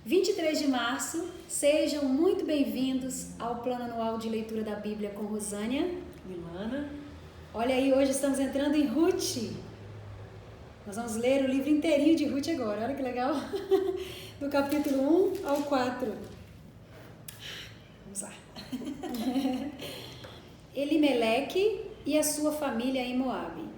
23 de março, sejam muito bem-vindos ao Plano Anual de Leitura da Bíblia com Rosânia. Milana. Olha aí, hoje estamos entrando em Ruth. Nós vamos ler o livro inteirinho de Ruth agora, olha que legal. Do capítulo 1 ao 4. Vamos lá. Elimeleque e a sua família em Moabe.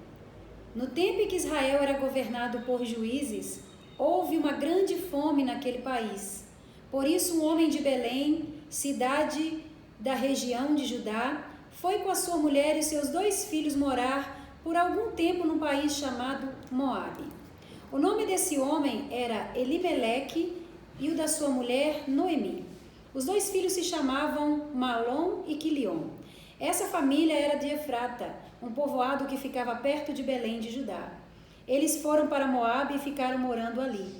No tempo em que Israel era governado por juízes, houve uma grande fome naquele país. Por isso um homem de Belém, cidade da região de Judá, foi com a sua mulher e seus 2 filhos morar por algum tempo num país chamado Moabe. O nome desse homem era Elimeleque e o da sua mulher Noemi. Os 2 filhos se chamavam Malom e Quilion. Essa família era de Efrata, um povoado que ficava perto de Belém de Judá. Eles foram para Moabe e ficaram morando ali.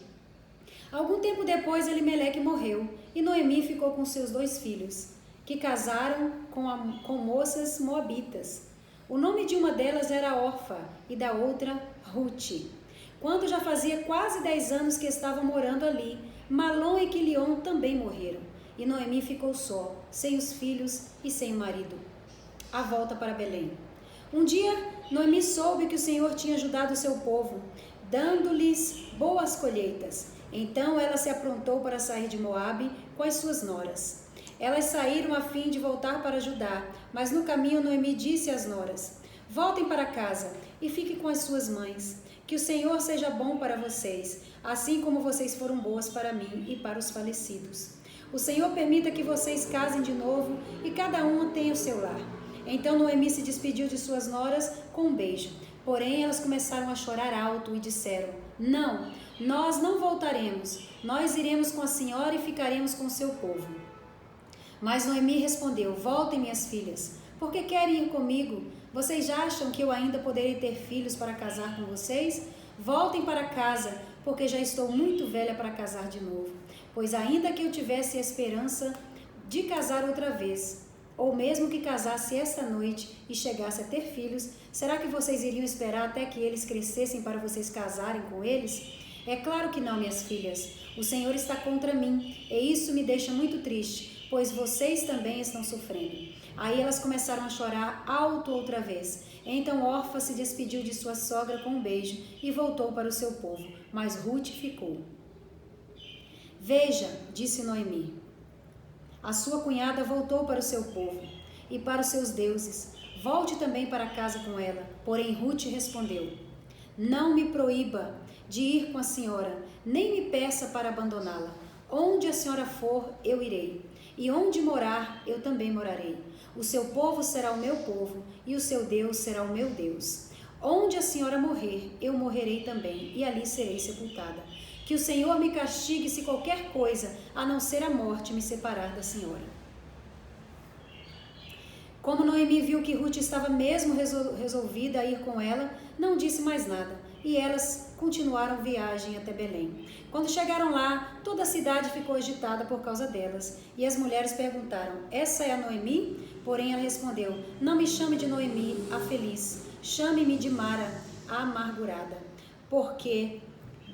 Algum tempo depois, Elimeleque morreu e Noemi ficou com seus 2 filhos, que casaram com moças moabitas. O nome de uma delas era Orfa e da outra Ruth. Quando já fazia quase 10 anos que estavam morando ali, Malom e Quilion também morreram, e Noemi ficou só, sem os filhos e sem o marido. A volta para Belém. Um dia, Noemi soube que o Senhor tinha ajudado o seu povo, dando-lhes boas colheitas. Então ela se aprontou para sair de Moabe com as suas noras. Elas saíram a fim de voltar para Judá, mas no caminho Noemi disse às noras: voltem para casa e fiquem com as suas mães. Que o Senhor seja bom para vocês, assim como vocês foram boas para mim e para os falecidos. O Senhor permita que vocês casem de novo e cada uma tenha o seu lar. Então Noemi se despediu de suas noras com um beijo. Porém, elas começaram a chorar alto e disseram: não, nós não voltaremos. Nós iremos com a senhora e ficaremos com o seu povo. Mas Noemi respondeu: voltem, minhas filhas. Por que querem ir comigo? Vocês acham que eu ainda poderei ter filhos para casar com vocês? Voltem para casa, porque já estou muito velha para casar de novo. Pois ainda que eu tivesse a esperança de casar outra vez, ou mesmo que casasse esta noite e chegasse a ter filhos, será que vocês iriam esperar até que eles crescessem para vocês casarem com eles? É claro que não, minhas filhas. O Senhor está contra mim, e isso me deixa muito triste, pois vocês também estão sofrendo. Aí elas começaram a chorar alto outra vez. Então Orfa se despediu de sua sogra com um beijo e voltou para o seu povo, mas Ruth ficou. Veja, disse Noemi, a sua cunhada voltou para o seu povo e para os seus deuses. Volte também para casa com ela. Porém Ruth respondeu: não me proíba de ir com a senhora, nem me peça para abandoná-la. Onde a senhora for, eu irei, e onde morar, eu também morarei. O seu povo será o meu povo, e o seu Deus será o meu Deus. Onde a senhora morrer, eu morrerei também, e ali serei sepultada. Que o Senhor me castigue se qualquer coisa, a não ser a morte, me separar da senhora. Como Noemi viu que Ruth estava mesmo resolvida a ir com ela, não disse mais nada, e elas continuaram viagem até Belém. Quando chegaram lá, toda a cidade ficou agitada por causa delas, e as mulheres perguntaram: essa é a Noemi? Porém ela respondeu: não me chame de Noemi, a feliz, chame-me de Mara, a amargurada, porque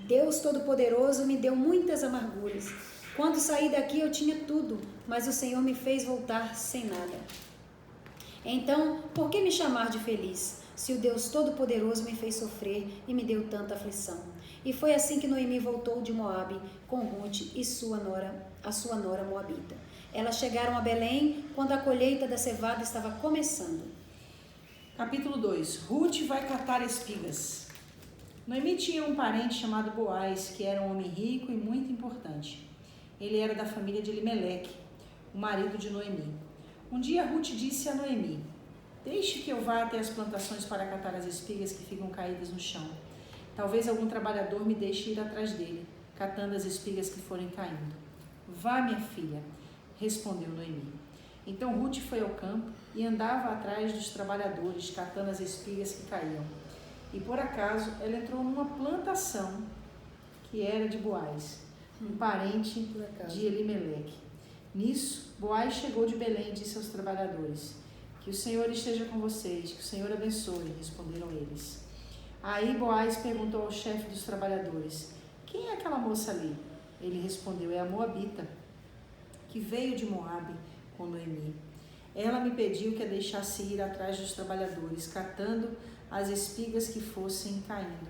Deus Todo-Poderoso me deu muitas amarguras. Quando saí daqui eu tinha tudo, mas o Senhor me fez voltar sem nada. Então, por que me chamar de feliz, se o Deus Todo-Poderoso me fez sofrer e me deu tanta aflição? E foi assim que Noemi voltou de Moabe com Ruth e a sua nora moabita. Elas chegaram a Belém quando a colheita da cevada estava começando. Capítulo 2. Ruth vai catar espigas. Noemi tinha um parente chamado Boaz, que era um homem rico e muito importante. Ele era da família de Elimeleque, o marido de Noemi. Um dia Ruth disse a Noemi: deixe que eu vá até as plantações para catar as espigas que ficam caídas no chão. Talvez algum trabalhador me deixe ir atrás dele, catando as espigas que forem caindo. Vá, minha filha, respondeu Noemi. Então Ruth foi ao campo e andava atrás dos trabalhadores, catando as espigas que caíam. E por acaso ela entrou numa plantação que era de Boaz, um parente de Elimeleque. Nisso, Boaz chegou de Belém e disse aos trabalhadores: que o Senhor esteja com vocês, que o Senhor abençoe, responderam eles. Aí Boaz perguntou ao chefe dos trabalhadores: quem é aquela moça ali? Ele respondeu: é a Moabita, que veio de Moabe com Noemi. Ela me pediu que a deixasse ir atrás dos trabalhadores, catando as espigas que fossem caindo.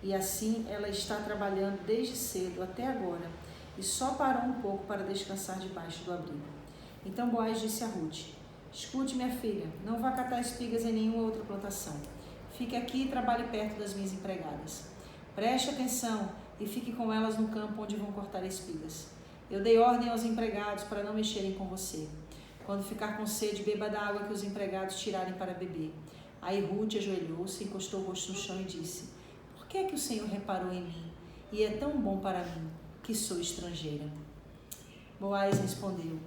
E assim ela está trabalhando desde cedo até agora, e só parou um pouco para descansar debaixo do abrigo. Então Boaz disse a Ruth: escute, minha filha, não vá catar espigas em nenhuma outra plantação. Fique aqui e trabalhe perto das minhas empregadas. Preste atenção e fique com elas no campo onde vão cortar espigas. Eu dei ordem aos empregados para não mexerem com você. Quando ficar com sede, beba da água que os empregados tirarem para beber. Aí Ruth ajoelhou-se, encostou o rosto no chão e disse: por que é que o Senhor reparou em mim? E é tão bom para mim, que sou estrangeira. Boaz respondeu: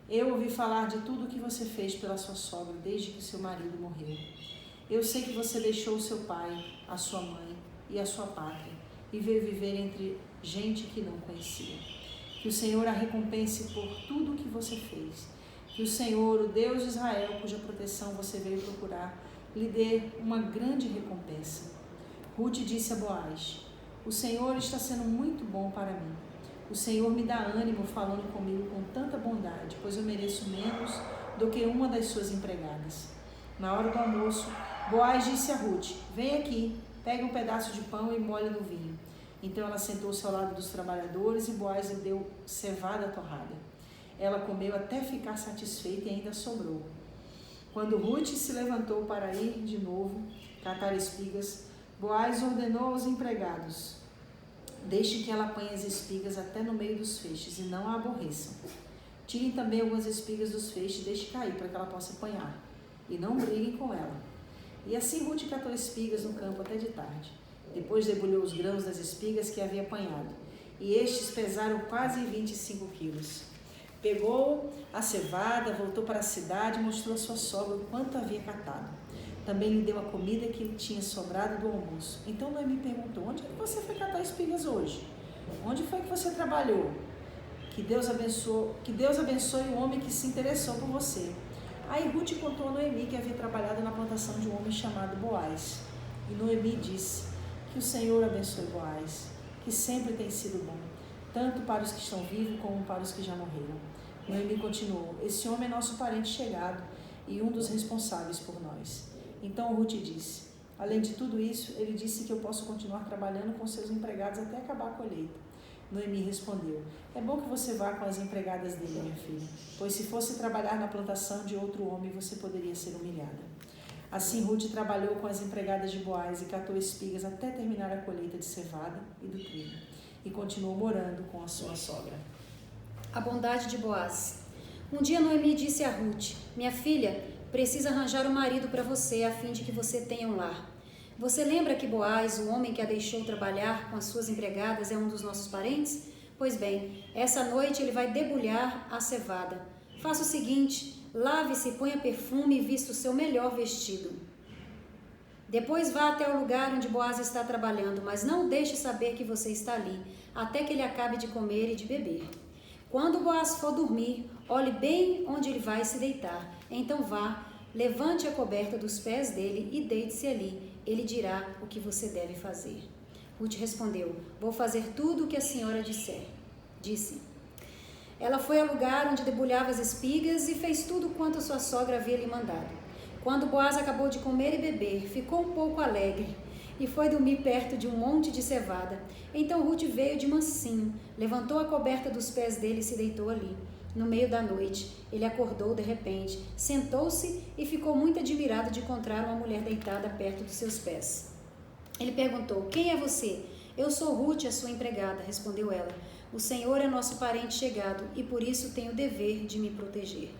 eu ouvi falar de tudo o que você fez pela sua sogra desde que seu marido morreu. Eu sei que você deixou o seu pai, a sua mãe e a sua pátria e veio viver entre gente que não conhecia. Que o Senhor a recompense por tudo o que você fez. Que o Senhor, o Deus de Israel, cuja proteção você veio procurar, lhe dê uma grande recompensa. Ruth disse a Boaz: o Senhor está sendo muito bom para mim. O Senhor me dá ânimo falando comigo com tanta bondade, pois eu mereço menos do que uma das suas empregadas. Na hora do almoço, Boaz disse a Ruth: vem aqui, pegue um pedaço de pão e molhe no vinho. Então ela sentou-se ao lado dos trabalhadores e Boaz lhe deu cevada torrada. Ela comeu até ficar satisfeita e ainda sobrou. Quando Ruth se levantou para ir de novo catar espigas, Boaz ordenou aos empregados: deixe que ela apanhe as espigas até no meio dos feixes e não a aborreçam. Tirem também algumas espigas dos feixes e deixe cair para que ela possa apanhar. E não briguem com ela. E assim Ruth catou espigas no campo até de tarde. Depois debulhou os grãos das espigas que havia apanhado, e estes pesaram quase 25 quilos. Pegou a cevada, voltou para a cidade e mostrou a sua sogra o quanto havia catado. Também lhe deu a comida que lhe tinha sobrado do almoço. Então Noemi perguntou: onde é que você foi catar espigas hoje? Onde foi que você trabalhou? Que Deus abençoe o homem que se interessou por você. Aí Ruth contou a Noemi que havia trabalhado na plantação de um homem chamado Boaz. E Noemi disse: que o Senhor abençoe Boaz, que sempre tem sido bom, tanto para os que estão vivos como para os que já morreram. Noemi continuou: esse homem é nosso parente chegado e um dos responsáveis por nós. Então Ruth disse: além de tudo isso, ele disse que eu posso continuar trabalhando com seus empregados até acabar a colheita. Noemi respondeu: é bom que você vá com as empregadas dele, minha filha, pois se fosse trabalhar na plantação de outro homem, você poderia ser humilhada. Assim Ruth trabalhou com as empregadas de Boaz e catou espigas até terminar a colheita de cevada e do trigo, e continuou morando com a sua sogra. A bondade de Boaz. Um dia Noemi disse a Ruth: minha filha, precisa arranjar um marido para você, a fim de que você tenha um lar. Você lembra que Boaz, o homem que a deixou trabalhar com as suas empregadas, é um dos nossos parentes? Pois bem, essa noite ele vai debulhar a cevada. Faça o seguinte: lave-se, ponha perfume e vista o seu melhor vestido. Depois vá até o lugar onde Boaz está trabalhando, mas não deixe saber que você está ali, até que ele acabe de comer e de beber. Quando Boaz for dormir, olhe bem onde ele vai se deitar. Então vá, levante a coberta dos pés dele e deite-se ali. Ele dirá o que você deve fazer. Ruth respondeu: vou fazer tudo o que a senhora disse. Ela foi ao lugar onde debulhava as espigas e fez tudo quanto sua sogra havia lhe mandado. Quando Boaz acabou de comer e beber, ficou um pouco alegre e foi dormir perto de um monte de cevada. Então Ruth veio de mansinho, levantou a coberta dos pés dele e se deitou ali. No meio da noite, ele acordou de repente, sentou-se e ficou muito admirado de encontrar uma mulher deitada perto dos seus pés. Ele perguntou: quem é você? Eu sou Ruth, a sua empregada, respondeu ela. O Senhor é nosso parente chegado e por isso tenho o dever de me proteger.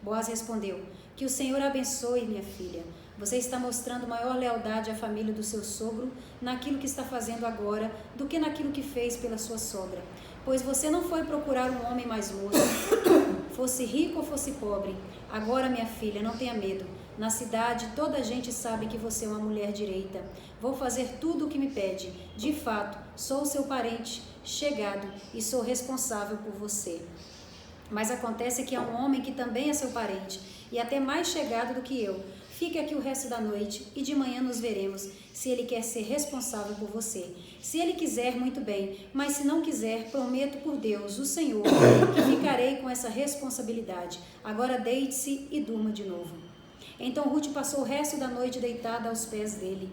Boaz respondeu: que o Senhor abençoe, minha filha. Você está mostrando maior lealdade à família do seu sogro naquilo que está fazendo agora do que naquilo que fez pela sua sogra. Pois você não foi procurar um homem mais moço, fosse rico ou fosse pobre. Agora, minha filha, não tenha medo. Na cidade, toda a gente sabe que você é uma mulher direita. Vou fazer tudo o que me pede. De fato, sou seu parente chegado e sou responsável por você. Mas acontece que há um homem que também é seu parente e até mais chegado do que eu. Fique aqui o resto da noite e de manhã nos veremos, se ele quer ser responsável por você. Se ele quiser, muito bem, mas se não quiser, prometo por Deus, o Senhor, que ficarei com essa responsabilidade. Agora deite-se e durma de novo. Então Ruth passou o resto da noite deitada aos pés dele.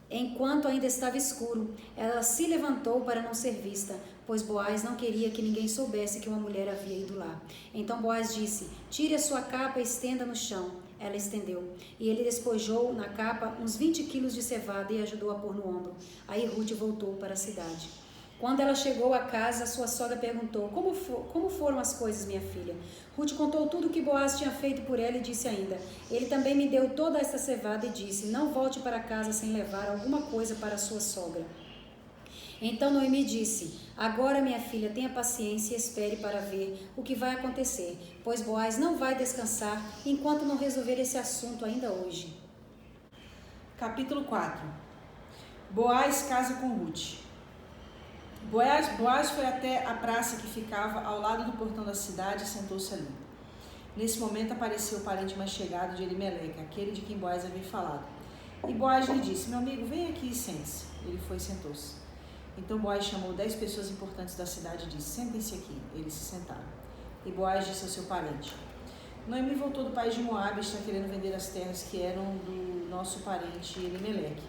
Enquanto ainda estava escuro, ela se levantou para não ser vista, pois Boaz não queria que ninguém soubesse que uma mulher havia ido lá. Então Boaz disse: tire a sua capa e estenda no chão. Ela estendeu, e ele despojou na capa uns 20 quilos de cevada e ajudou a pôr no ombro. Aí Ruth voltou para a cidade. Quando ela chegou à casa, sua sogra perguntou: como foram as coisas, minha filha? Ruth contou tudo o que Boaz tinha feito por ela e disse ainda: ele também me deu toda essa cevada e disse: não volte para casa sem levar alguma coisa para sua sogra. Então Noemi disse: agora, minha filha, tenha paciência e espere para ver o que vai acontecer, pois Boaz não vai descansar enquanto não resolver esse assunto ainda hoje. Capítulo 4. Boaz casa com Ruth. Boaz foi até a praça que ficava ao lado do portão da cidade e sentou-se ali. Nesse momento apareceu o parente mais chegado de Elimeleque, aquele de quem Boaz havia falado. E Boaz lhe disse: meu amigo, vem aqui e sente-se. Ele foi e sentou-se. Então Boaz chamou 10 pessoas importantes da cidade e disse: sentem-se aqui. Eles se sentaram. E Boaz disse ao seu parente: Noemi voltou do país de Moabe e está querendo vender as terras que eram do nosso parente Elimeleque.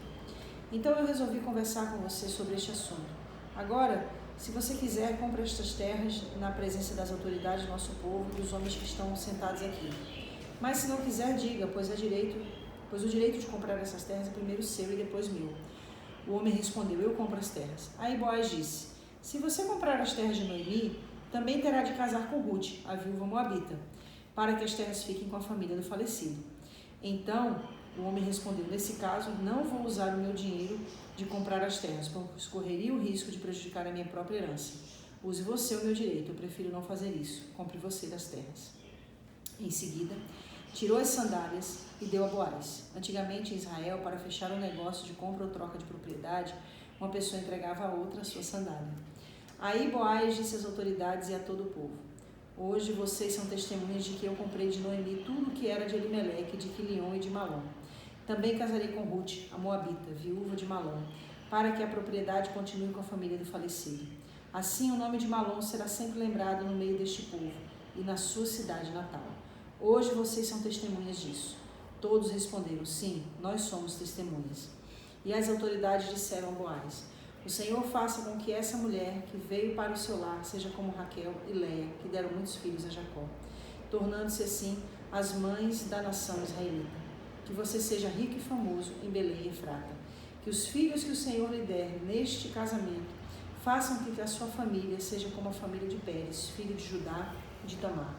Então eu resolvi conversar com você sobre este assunto. Agora, se você quiser, compre estas terras na presença das autoridades do nosso povo e dos homens que estão sentados aqui. Mas se não quiser, diga, pois o direito de comprar essas terras é primeiro seu e depois meu. O homem respondeu: eu compro as terras. Aí Boaz disse: se você comprar as terras de Noemi, também terá de casar com Ruth, a viúva moabita, para que as terras fiquem com a família do falecido. Então o homem respondeu: nesse caso, não vou usar o meu dinheiro de comprar as terras, pois correria o risco de prejudicar a minha própria herança. Use você o meu direito, eu prefiro não fazer isso. Compre você das terras. Em seguida, tirou as sandálias e deu a Boaz. Antigamente, em Israel, para fechar um negócio de compra ou troca de propriedade, uma pessoa entregava a outra a sua sandália. Aí Boaz disse às autoridades e a todo o povo: hoje vocês são testemunhas de que eu comprei de Noemi tudo o que era de Elimeleque, de Quilion e de Malom. Também casarei com Ruth, a moabita, viúva de Malom, para que a propriedade continue com a família do falecido. Assim o nome de Malom será sempre lembrado no meio deste povo e na sua cidade natal. Hoje vocês são testemunhas disso. Todos responderam: sim, nós somos testemunhas. E as autoridades disseram a Boaz: o Senhor faça com que essa mulher que veio para o seu lar seja como Raquel e Leia, que deram muitos filhos a Jacó, tornando-se assim as mães da nação israelita. Que você seja rico e famoso em Belém e Efrata. Que os filhos que o Senhor lhe der neste casamento façam que a sua família seja como a família de Pérez, filho de Judá e de Tamar.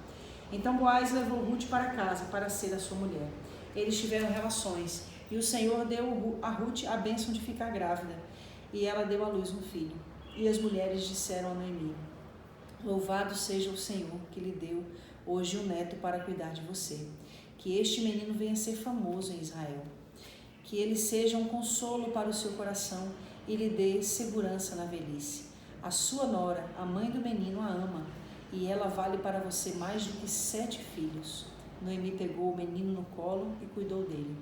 Então Boaz levou Ruth para casa para ser a sua mulher. Eles tiveram relações e o Senhor deu a Ruth a bênção de ficar grávida. E ela deu à luz um filho. E as mulheres disseram a Noemi: louvado seja o Senhor que lhe deu hoje um neto para cuidar de você. Que este menino venha ser famoso em Israel. Que ele seja um consolo para o seu coração e lhe dê segurança na velhice. A sua nora, a mãe do menino, a ama, e ela vale para você mais do que 7 filhos. Noemi pegou o menino no colo e cuidou dele.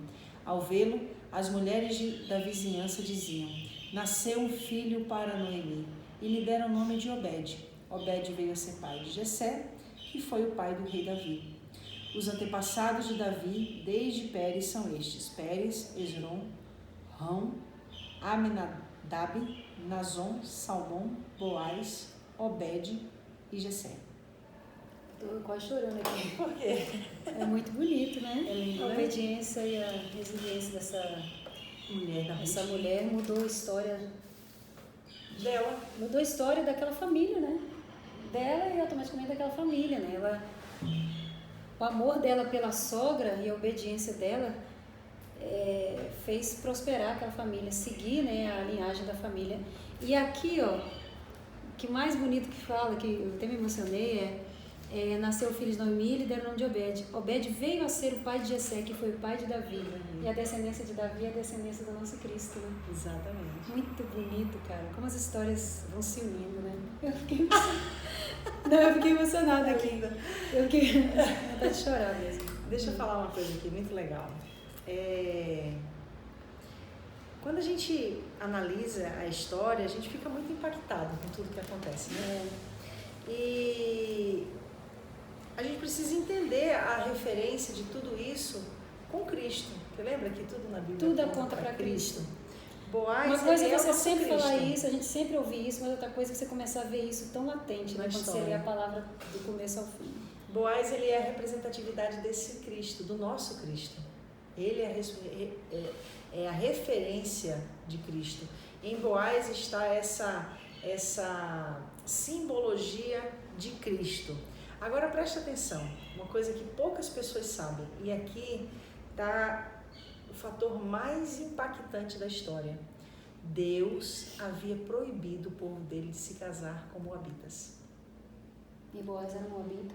Ao vê-lo, as mulheres da vizinhança diziam: nasceu um filho para Noemi, e lhe deram o nome de Obed. Obed veio a ser pai de Jessé, que foi o pai do rei Davi. Os antepassados de Davi, desde Pérez, são estes: Pérez, Esrom, Rão, Aminadab, Nazon, Salmão, Boaz, Obed e Jessé. Estou quase chorando aqui. Por quê? É muito bonito, né? É lindo, a né? obediência e a resiliência dessa mulher mudou a história dela. Mudou a história daquela família, né? Dela e automaticamente daquela família, né? O amor dela pela sogra e a obediência dela fez prosperar aquela família, seguir, né, a linhagem da família. E aqui, ó, o que mais bonito que fala, que eu até me emocionei, nasceu o filho de Noemi e lhe deram o nome de Obed. Obed veio a ser o pai de Jessé, que foi o pai de Davi. E a descendência de Davi é a descendência do nosso Cristo, né? Exatamente. Muito bonito, cara. Como as histórias vão se unindo, né? Eu fiquei emocionada aqui. Eu fiquei vontade de chorar mesmo. Deixa eu falar uma coisa aqui, muito legal. Quando a gente analisa a história, a gente fica muito impactado com tudo que acontece, né? E a gente precisa entender a referência de tudo isso com Cristo. Você lembra que tudo na Bíblia Tudo aponta para Cristo. Boaz, uma coisa é você sempre Cristo. falar isso, a gente sempre ouve isso, mas outra coisa é você começar a ver isso tão latente, né? Quando você lê a palavra do começo ao fim. Boaz, ele é a representatividade desse Cristo, do nosso Cristo. Ele é a referência de Cristo. Em Boaz está essa simbologia de Cristo. Agora preste atenção, uma coisa que poucas pessoas sabem, e aqui está o fator mais impactante da história. Deus havia proibido o povo dele de se casar com moabitas. E Boaz era moabita?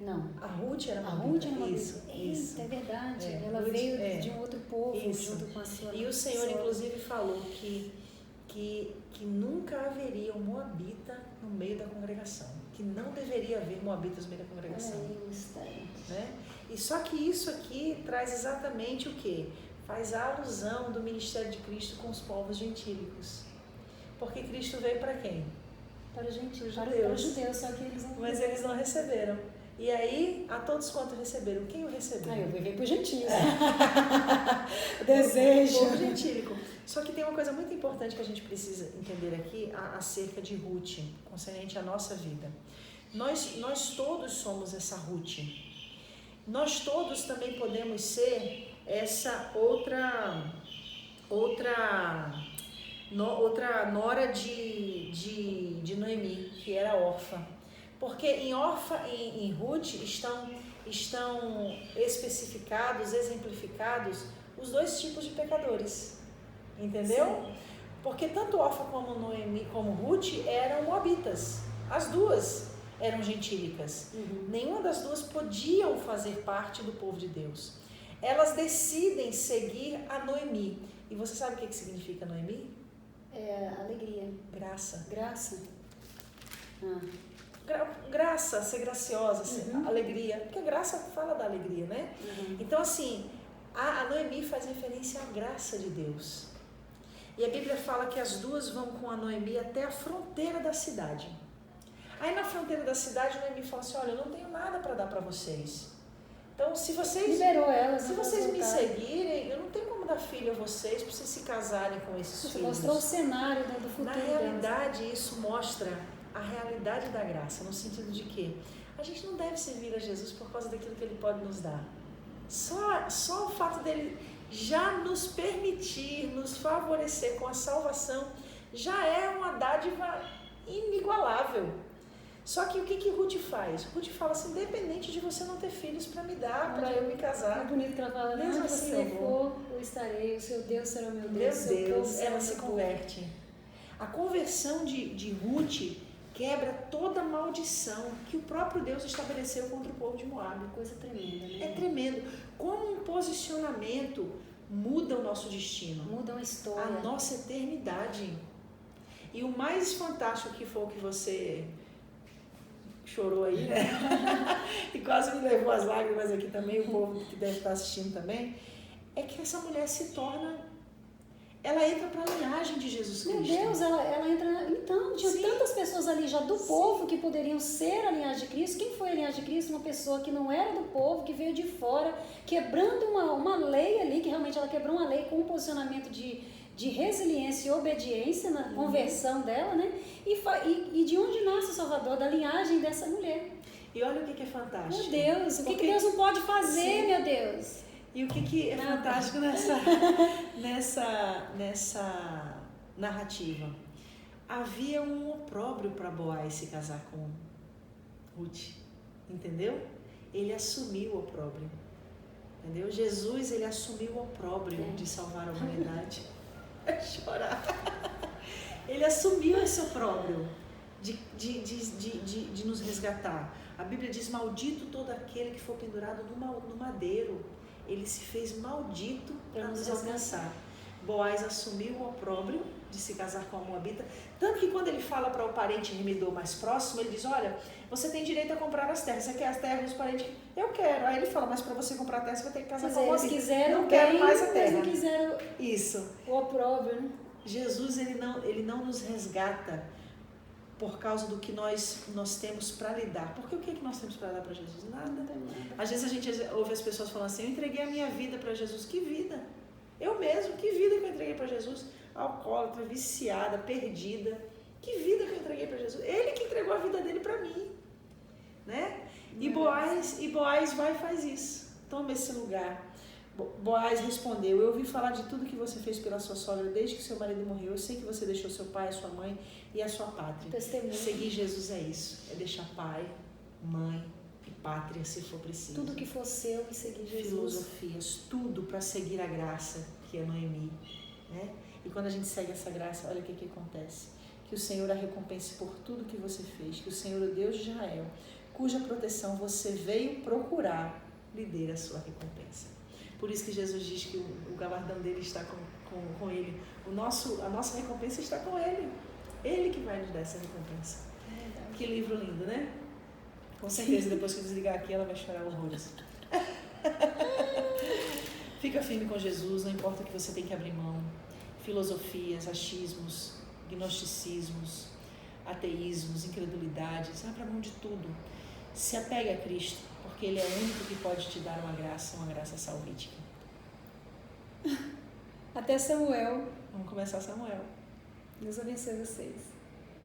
Não. A Ruth era moabita. A Ruth era moabita. Isso. Eita, é verdade. Ela Ruth, veio de um outro povo isso. junto com a sua... E o Senhor, inclusive, falou que nunca haveria um moabita no meio da congregação. Que não deveria haver moabitas no meio da congregação. Né? E só que isso aqui traz exatamente o quê? Faz a alusão do ministério de Cristo com os povos gentílicos. Porque Cristo veio para quem? Para os gentios. Para os judeus, só que eles não... Mas eles não receberam. E aí, a todos quanto receberam? Quem o recebeu? Eu veio para os gentios. Desejo. O povo gentílico. Só que tem uma coisa muito importante que a gente precisa entender aqui acerca de Ruth, concernente à nossa vida. Nós todos somos essa Ruth. Nós todos também podemos ser essa outra nora de Noemi, que era órfã. Porque em Ruth estão especificados, exemplificados os dois tipos de pecadores. Entendeu? Sim. Porque tanto Orfa como Noemi como Ruth eram moabitas. As duas eram gentílicas. Nenhuma das duas podiam fazer parte do povo de Deus. Elas decidem seguir a Noemi. E você sabe o que significa Noemi? Alegria. Graça. Graça. Graça, ser graciosa, alegria. Porque graça fala da alegria, né? Então, assim, a Noemi faz referência à graça de Deus. E a Bíblia fala que as duas vão com a Noemi até a fronteira da cidade. Aí na fronteira da cidade, a Noemi fala assim, olha, eu não tenho nada para dar para vocês. Então, se vocês me seguirem, eu não tenho como dar filho a vocês, para vocês se casarem com esses filhos. Mostrou o cenário do futuro. Na realidade, isso mostra a realidade da graça, no sentido de que a gente não deve servir a Jesus por causa daquilo que Ele pode nos dar. Só o fato dele já nos permitir, nos favorecer com a salvação, já é uma dádiva inigualável. Só que o que Ruth faz? Ruth fala assim, independente de você não ter filhos para me dar, para eu me casar. É bonito que ela fala, mesmo assim, se for, eu estarei, o seu Deus será o meu Deus. Meu Deus, ela se converte. A conversão de Ruth quebra toda a maldição que o próprio Deus estabeleceu contra o povo de Moabe. Coisa tremenda, né? É tremendo. Como um posicionamento muda o nosso destino. Muda uma história. A nossa eternidade. E o mais fantástico que foi o que você chorou aí, né? E quase me levou as lágrimas aqui também, o povo que deve estar assistindo também, é que essa mulher se torna... Ela entra para a linhagem de Jesus Cristo. Meu Deus, ela entra... Então, tinha tantas pessoas ali já do povo que poderiam ser a linhagem de Cristo. Quem foi a linhagem de Cristo? Uma pessoa que não era do povo, que veio de fora, quebrando uma lei ali, que realmente ela quebrou uma lei com um posicionamento de resiliência e obediência na conversão dela, né? E de onde nasce o Salvador? Da linhagem dessa mulher. E olha o que é fantástico. Meu Deus, o que Deus não pode fazer, meu Deus? E o que é fantástico nessa narrativa? Havia um opróbrio para Boaz se casar com Ruth, entendeu? Ele assumiu o opróbrio, entendeu? Jesus, ele assumiu o opróbrio de salvar a humanidade. É chorar. Ele assumiu esse opróbrio de nos resgatar. A Bíblia diz, maldito todo aquele que for pendurado no madeiro. Ele se fez maldito para nos alcançar. Boaz assumiu o opróbrio de se casar com a moabita, Tanto que quando ele fala para o parente remidor mais próximo, ele diz, olha, você tem direito a comprar as terras, você quer as terras dos parentes? Eu quero. Aí ele fala, mas para você comprar a terra, você vai ter que casar com uma Eles quiseram não quero mais a mas terra. não quiseram Isso. o opróbrio, né? Jesus, ele não nos resgata por causa do que nós temos para lidar. Porque o que nós temos para dar para Jesus? Nada. Às vezes a gente ouve as pessoas falando assim, eu entreguei a minha vida para Jesus. Que vida? Eu mesmo, que vida que eu entreguei para Jesus? Alcoólatra, viciada, perdida. Que vida que eu entreguei para Jesus? Ele que entregou a vida dele para mim, né? E Boaz vai e faz isso. Toma esse lugar. Boaz respondeu, eu ouvi falar de tudo que você fez pela sua sogra desde que seu marido morreu. Eu sei que você deixou seu pai, a sua mãe e a sua pátria. Testemunho. Seguir Jesus é isso. É deixar pai, mãe e pátria se for preciso. Tudo que for seu e seguir Jesus. Filosofias, tudo para seguir a graça que é Noemi, né? E quando a gente segue essa graça, olha o que acontece. Que o Senhor a recompense por tudo que você fez. Que o Senhor, o Deus de Israel, cuja proteção você veio procurar, lhe dê a sua recompensa. Por isso que Jesus diz que o galardão dele está com ele. A nossa recompensa está com ele. Ele que vai nos dar essa recompensa. Que livro lindo, né? Com certeza, depois que eu desligar aqui, ela vai chorar horrores. Fica firme com Jesus, não importa o que você tem que abrir mão. Filosofias, achismos, gnosticismos, ateísmos, incredulidades, abra mão de tudo. Se apegue a Cristo, porque Ele é o único que pode te dar uma graça salvífica. Até Samuel. Vamos começar Samuel. Deus abençoe vocês.